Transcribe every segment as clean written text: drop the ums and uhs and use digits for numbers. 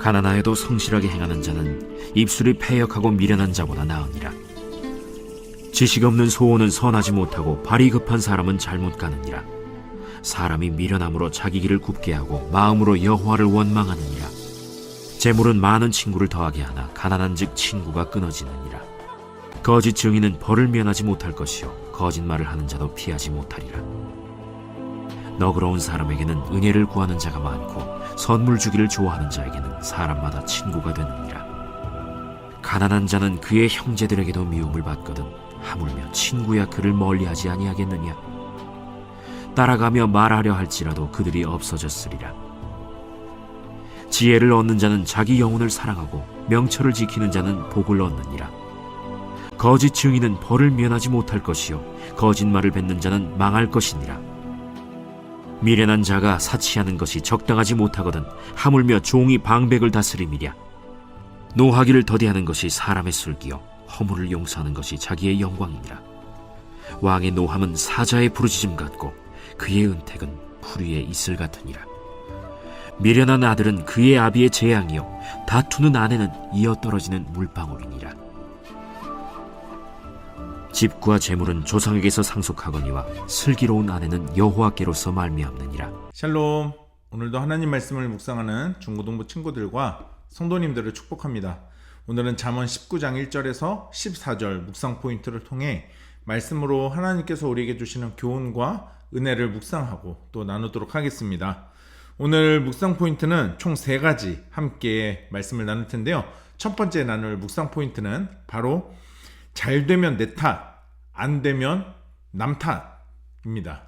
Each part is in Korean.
가난하여도 성실하게 행하는 자는 입술이 패역하고 미련한 자보다 나으니라. 지식 없는 소원은 선하지 못하고 발이 급한 사람은 잘못 가느니라. 사람이 미련함으로 자기 길을 굽게 하고 마음으로 여호와를 원망하느니라. 재물은 많은 친구를 더하게 하나 가난한즉 친구가 끊어지느니라. 거짓 증인은 벌을 면하지 못할 것이요 거짓말을 하는 자도 피하지 못하리라. 너그러운 사람에게는 은혜를 구하는 자가 많고 선물 주기를 좋아하는 자에게는 사람마다 친구가 되느니라. 가난한 자는 그의 형제들에게도 미움을 받거든 하물며 친구야 그를 멀리하지 아니하겠느냐. 따라가며 말하려 할지라도 그들이 없어졌으리라. 지혜를 얻는 자는 자기 영혼을 사랑하고 명철을 지키는 자는 복을 얻느니라. 거짓 증인은 벌을 면하지 못할 것이요 거짓말을 뱉는 자는 망할 것이니라. 미련한 자가 사치하는 것이 적당하지 못하거든 하물며 종이 방백을 다스림이랴. 노하기를 더디하는 것이 사람의 슬기요 허물을 용서하는 것이 자기의 영광이니라. 왕의 노함은 사자의 부르짖음 같고 그의 은택은 풀 위에 이슬 같으니라. 미련한 아들은 그의 아비의 재앙이요 다투는 아내는 이어 떨어지는 물방울이니라. 집과 재물은 조상에게서 상속하거니와 슬기로운 아내는 여호와께로서 말미암느니라. 샬롬. 오늘도 하나님 말씀을 묵상하는 중고등부 친구들과 성도님들을 축복합니다. 오늘은 잠언 19장 1절에서 14절 묵상 포인트를 통해 말씀으로 하나님께서 우리에게 주시는 교훈과 은혜를 묵상하고 또 나누도록 하겠습니다. 오늘 묵상 포인트는 총 3가지 함께 말씀을 나눌 텐데요. 첫 번째 나눌 묵상 포인트는 바로 잘 되면 내 탓, 안 되면 남 탓입니다.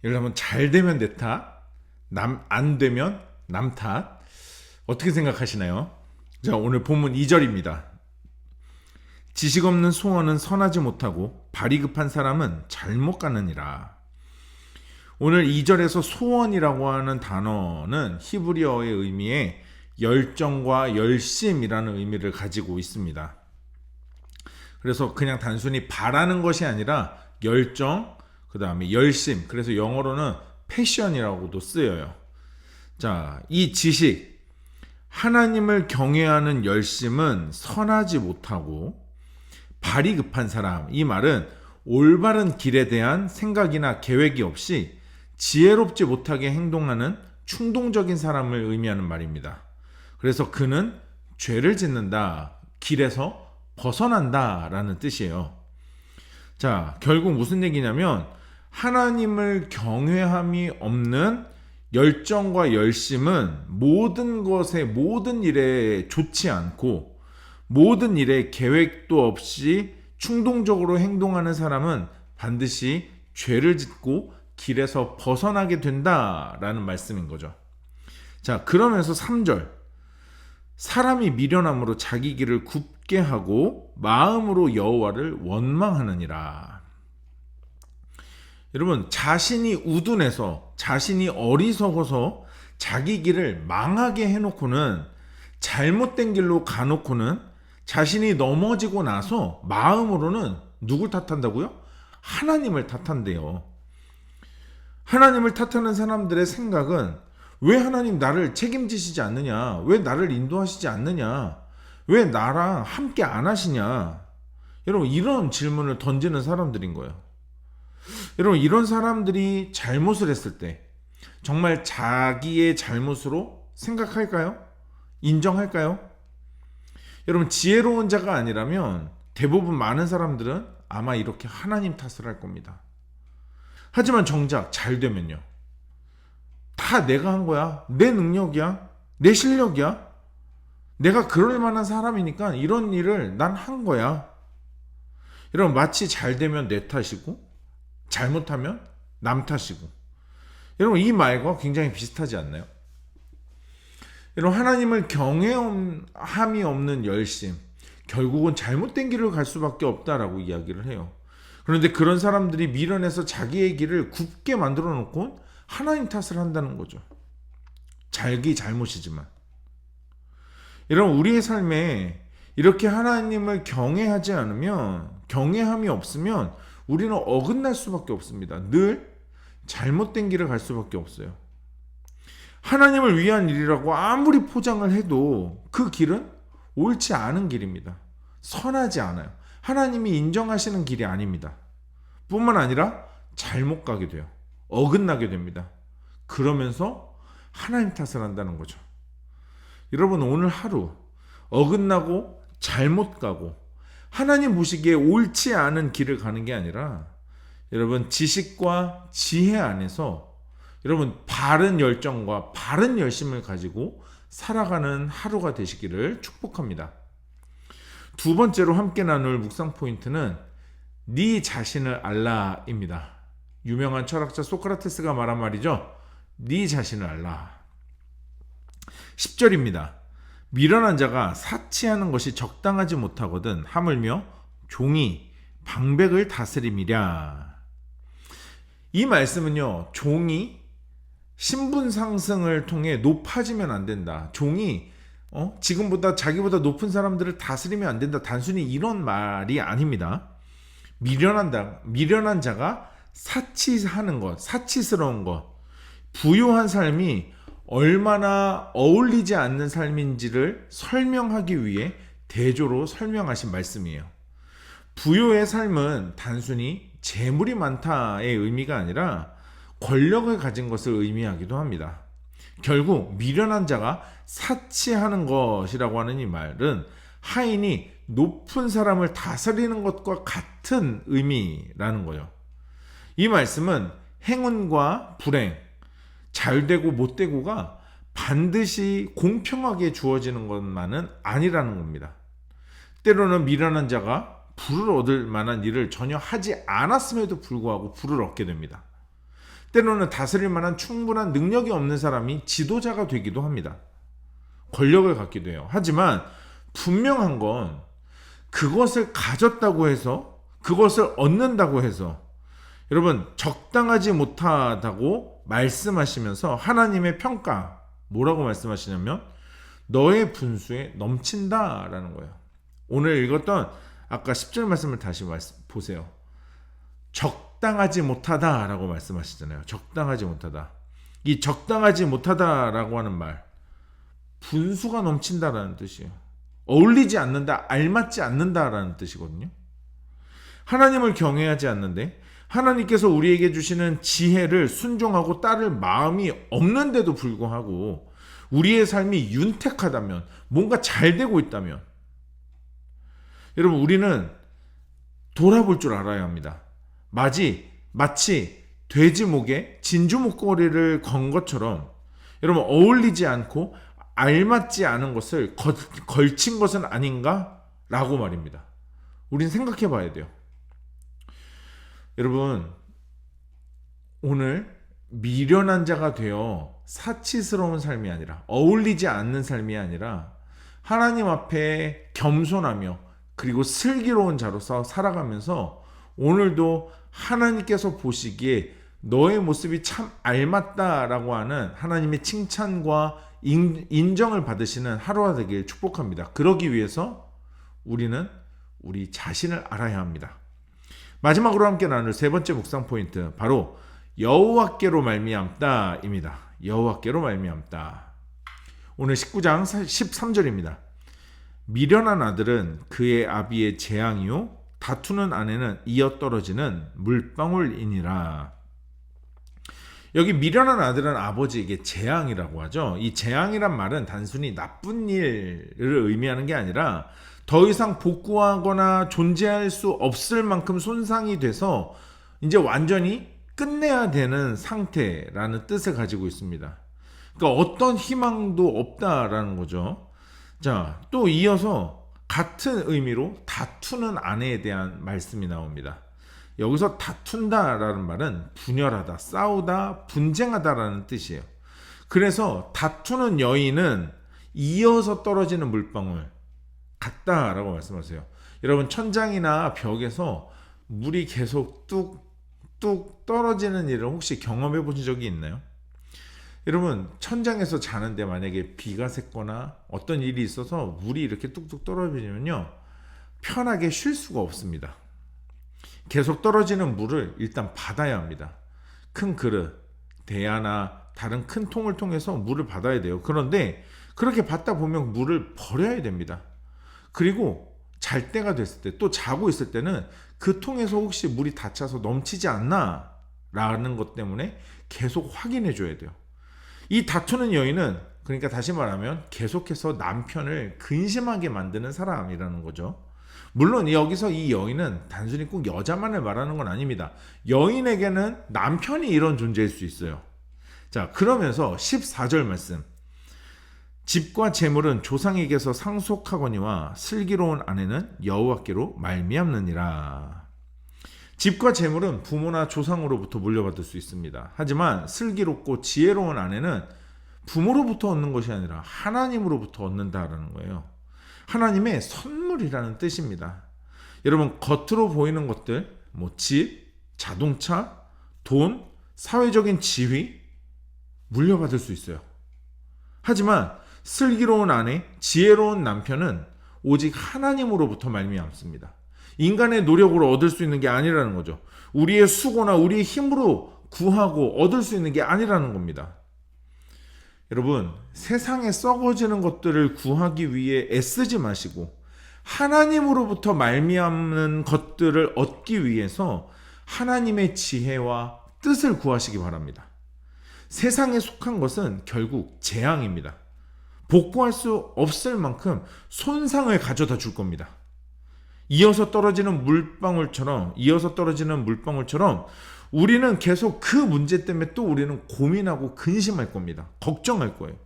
여러분, 잘 되면 내 탓, 안 되면 남 탓. 어떻게 생각하시나요? 자, 오늘 본문 2절입니다. 지식 없는 소원은 선하지 못하고 발이 급한 사람은 잘못 가느니라. 오늘 2절에서 소원이라고 하는 단어는 히브리어의 의미에 열정과 열심이라는 의미를 가지고 있습니다. 그래서 그냥 단순히 바라는 것이 아니라 열정, 그 다음에 열심, 그래서 영어로는 패션이라고도 쓰여요. 자, 이 지식, 하나님을 경외하는 열심은 선하지 못하고 발이 급한 사람, 이 말은 올바른 길에 대한 생각이나 계획이 없이 지혜롭지 못하게 행동하는 충동적인 사람을 의미하는 말입니다. 그래서 그는 죄를 짓는다, 길에서 벗어난다 라는 뜻이에요. 자, 결국 무슨 얘기냐면 하나님을 경외함이 없는 열정과 열심은 모든 것에, 모든 일에 좋지 않고 모든 일에 계획도 없이 충동적으로 행동하는 사람은 반드시 죄를 짓고 길에서 벗어나게 된다라는 말씀인 거죠. 자, 그러면서 3절, 사람이 미련함으로 자기 길을 굽게 하고 마음으로 여호와를 원망하느니라. 여러분, 자신이 우둔해서, 자신이 어리석어서 자기 길을 망하게 해놓고는, 잘못된 길로 가놓고는 자신이 넘어지고 나서 마음으로는 누굴 탓한다고요? 하나님을 탓한대요. 하나님을 탓하는 사람들의 생각은 왜 하나님 나를 책임지시지 않느냐? 왜 나를 인도하시지 않느냐? 왜 나랑 함께 안 하시냐? 여러분, 이런 질문을 던지는 사람들인 거예요. 여러분, 이런 사람들이 잘못을 했을 때 정말 자기의 잘못으로 생각할까요? 인정할까요? 여러분, 지혜로운 자가 아니라면 대부분 많은 사람들은 아마 이렇게 하나님 탓을 할 겁니다. 하지만 정작 잘 되면요, 다 내가 한 거야, 내 능력이야, 내 실력이야, 내가 그럴 만한 사람이니까 이런 일을 난 한 거야. 여러분, 마치 잘 되면 내 탓이고 잘못하면 남 탓이고, 여러분, 이 말과 굉장히 비슷하지 않나요? 여러분, 하나님을 경외함이 없는 열심, 결국은 잘못된 길을 갈 수밖에 없다라고 이야기를 해요. 그런데 그런 사람들이 미련해서 자기의 길을 굽게 만들어 놓고 하나님 탓을 한다는 거죠. 자기 잘못이지만. 여러분, 우리의 삶에 이렇게 하나님을 경외하지 않으면, 경외함이 없으면 우리는 어긋날 수밖에 없습니다. 늘 잘못된 길을 갈 수밖에 없어요. 하나님을 위한 일이라고 아무리 포장을 해도 그 길은 옳지 않은 길입니다. 선하지 않아요. 하나님이 인정하시는 길이 아닙니다. 뿐만 아니라 잘못 가게 돼요. 어긋나게 됩니다. 그러면서 하나님 탓을 한다는 거죠. 여러분, 오늘 하루 어긋나고 잘못 가고 하나님 보시기에 옳지 않은 길을 가는 게 아니라 여러분 지식과 지혜 안에서 여러분 바른 열정과 바른 열심을 가지고 살아가는 하루가 되시기를 축복합니다. 두 번째로 함께 나눌 묵상 포인트는 네 자신을 알라입니다. 유명한 철학자 소크라테스가 말한 말이죠. 네 자신을 알라. 10절입니다. 미련한 자가 사치하는 것이 적당하지 못하거든 하물며 종이 방백을 다스림이랴. 이 말씀은요, 종이 신분 상승을 통해 높아지면 안 된다. 종이 지금보다 자기보다 높은 사람들을 다스리면 안 된다. 단순히 이런 말이 아닙니다. 미련한 자가 사치하는 것, 사치스러운 것, 부유한 삶이 얼마나 어울리지 않는 삶인지를 설명하기 위해 대조로 설명하신 말씀이에요. 부유의 삶은 단순히 재물이 많다의 의미가 아니라 권력을 가진 것을 의미하기도 합니다. 결국 미련한 자가 사치하는 것이라고 하는 이 말은 하인이 높은 사람을 다스리는 것과 같은 의미라는 거예요. 이 말씀은 행운과 불행, 잘되고 못되고가 반드시 공평하게 주어지는 것만은 아니라는 겁니다. 때로는 미련한 자가 부를 얻을 만한 일을 전혀 하지 않았음에도 불구하고 부를 얻게 됩니다. 때로는 다스릴 만한 충분한 능력이 없는 사람이 지도자가 되기도 합니다. 권력을 갖기도 해요. 하지만 분명한 건 그것을 가졌다고 해서, 그것을 얻는다고 해서 여러분 적당하지 못하다고 말씀하시면서 하나님의 평가 뭐라고 말씀하시냐면 너의 분수에 넘친다라는 거예요. 오늘 읽었던 아까 10절 말씀을 다시 보세요. 적당하지 못하다라고 말씀하시잖아요. 적당하지 못하다. 이 적당하지 못하다라고 하는 말, 분수가 넘친다라는 뜻이에요. 어울리지 않는다, 알맞지 않는다라는 뜻이거든요. 하나님을 경외하지 않는데 하나님께서 우리에게 주시는 지혜를 순종하고 따를 마음이 없는데도 불구하고 우리의 삶이 윤택하다면, 뭔가 잘 되고 있다면 여러분 우리는 돌아볼 줄 알아야 합니다. 마치 돼지 목에 진주 목걸이를 건 것처럼 여러분 어울리지 않고 알맞지 않은 것을 걸친 것은 아닌가? 라고 말입니다. 우린 생각해 봐야 돼요. 여러분 오늘 미련한 자가 되어 사치스러운 삶이 아니라, 어울리지 않는 삶이 아니라 하나님 앞에 겸손하며 그리고 슬기로운 자로서 살아가면서 오늘도 하나님께서 보시기에 너의 모습이 참 알맞다라고 하는 하나님의 칭찬과 인정을 받으시는 하루가 되길 축복합니다. 그러기 위해서 우리는 우리 자신을 알아야 합니다. 마지막으로 함께 나눌 세 번째 묵상 포인트, 바로 여호와께로 말미암다입니다. 여호와께로 말미암다. 오늘 19장 13절입니다. 미련한 아들은 그의 아비의 재앙이요 다투는 아내는 이어 떨어지는 물방울이니라. 여기 미련한 아들은 아버지에게 재앙이라고 하죠. 이 재앙이란 말은 단순히 나쁜 일을 의미하는 게 아니라 더 이상 복구하거나 존재할 수 없을 만큼 손상이 돼서 이제 완전히 끝내야 되는 상태라는 뜻을 가지고 있습니다. 그러니까 어떤 희망도 없다라는 거죠. 자, 또 이어서 같은 의미로 다투는 아내에 대한 말씀이 나옵니다. 여기서 다툰다라는 말은 분열하다, 싸우다, 분쟁하다라는 뜻이에요. 그래서 다투는 여인은 이어서 떨어지는 물방울 같다라고 말씀하세요. 여러분 천장이나 벽에서 물이 계속 뚝뚝 떨어지는 일을 혹시 경험해 보신 적이 있나요? 여러분 천장에서 자는데 만약에 비가 샜거나 어떤 일이 있어서 물이 이렇게 뚝뚝 떨어지면요 편하게 쉴 수가 없습니다. 계속 떨어지는 물을 일단 받아야 합니다. 큰 그릇, 대야나 다른 큰 통을 통해서 물을 받아야 돼요. 그런데 그렇게 받다 보면 물을 버려야 됩니다. 그리고 잘 때가 됐을 때, 또 자고 있을 때는 그 통에서 혹시 물이 다 차서 넘치지 않나 라는 것 때문에 계속 확인해 줘야 돼요. 이 다투는 여인은, 그러니까 다시 말하면 계속해서 남편을 근심하게 만드는 사람이라는 거죠. 물론 여기서 이 여인은 단순히 꼭 여자만을 말하는 건 아닙니다. 여인에게는 남편이 이런 존재일 수 있어요. 자, 그러면서 14절 말씀. 집과 재물은 조상에게서 상속하거니와 슬기로운 아내는 여호와께로 말미암느니라. 집과 재물은 부모나 조상으로부터 물려받을 수 있습니다. 하지만 슬기롭고 지혜로운 아내는 부모로부터 얻는 것이 아니라 하나님으로부터 얻는다라는 거예요. 하나님의 선물이라는 뜻입니다. 여러분, 겉으로 보이는 것들, 집, 자동차, 돈, 사회적인 지위 물려받을 수 있어요. 하지만 슬기로운 아내, 지혜로운 남편은 오직 하나님으로부터 말미암습니다. 인간의 노력으로 얻을 수 있는 게 아니라는 거죠. 우리의 수고나 우리의 힘으로 구하고 얻을 수 있는 게 아니라는 겁니다. 여러분, 세상에 썩어지는 것들을 구하기 위해 애쓰지 마시고 하나님으로부터 말미암는 것들을 얻기 위해서 하나님의 지혜와 뜻을 구하시기 바랍니다. 세상에 속한 것은 결국 재앙입니다. 복구할 수 없을 만큼 손상을 가져다 줄 겁니다. 이어서 떨어지는 물방울처럼 우리는 계속 그 문제 때문에 또 우리는 고민하고 근심할 겁니다. 걱정할 거예요.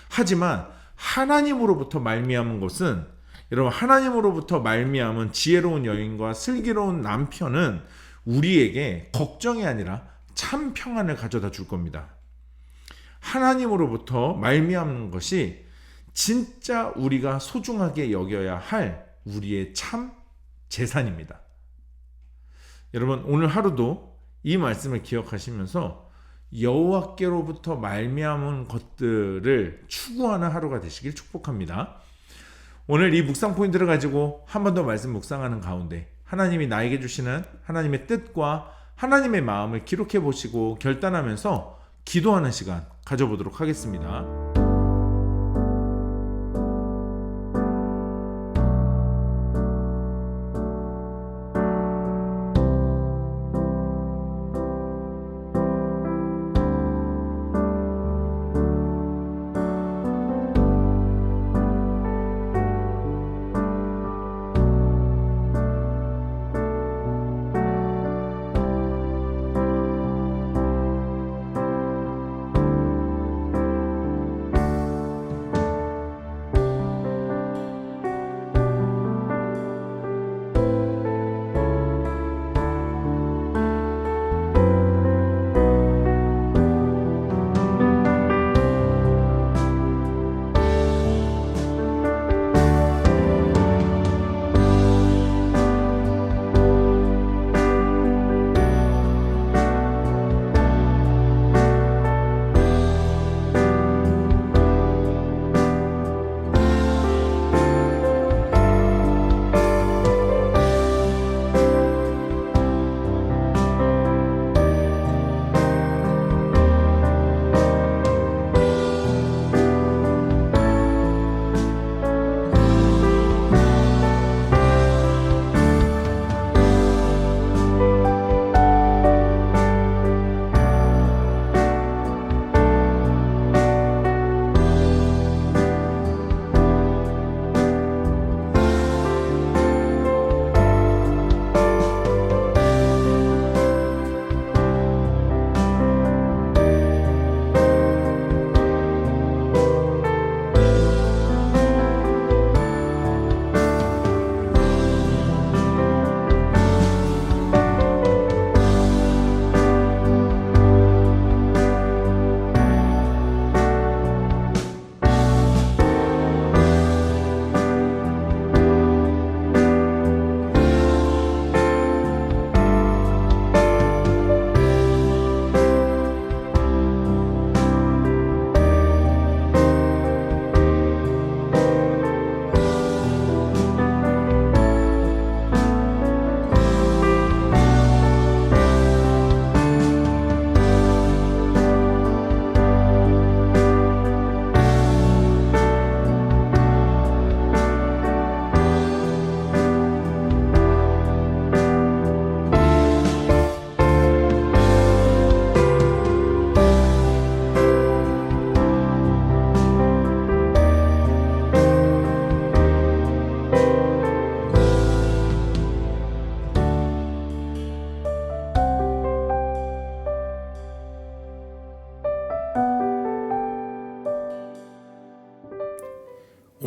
하지만 하나님으로부터 말미암은 것은, 여러분, 하나님으로부터 말미암은 지혜로운 여인과 슬기로운 남편은 우리에게 걱정이 아니라 참 평안을 가져다 줄 겁니다. 하나님으로부터 말미암는 것이 진짜 우리가 소중하게 여겨야 할 우리의 참 재산입니다. 여러분, 오늘 하루도 이 말씀을 기억하시면서 여호와께로부터 말미암은 것들을 추구하는 하루가 되시길 축복합니다. 오늘 이 묵상 포인트를 가지고 한 번 더 말씀 묵상하는 가운데 하나님이 나에게 주시는 하나님의 뜻과 하나님의 마음을 기록해 보시고 결단하면서 기도하는 시간 가져보도록 하겠습니다.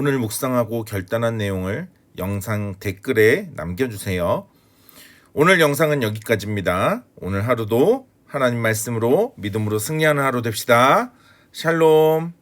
오늘 묵상하고 결단한 내용을 영상 댓글에 남겨주세요. 오늘 영상은 여기까지입니다. 오늘 하루도 하나님 말씀으로 믿음으로 승리하는 하루 됩시다. 샬롬.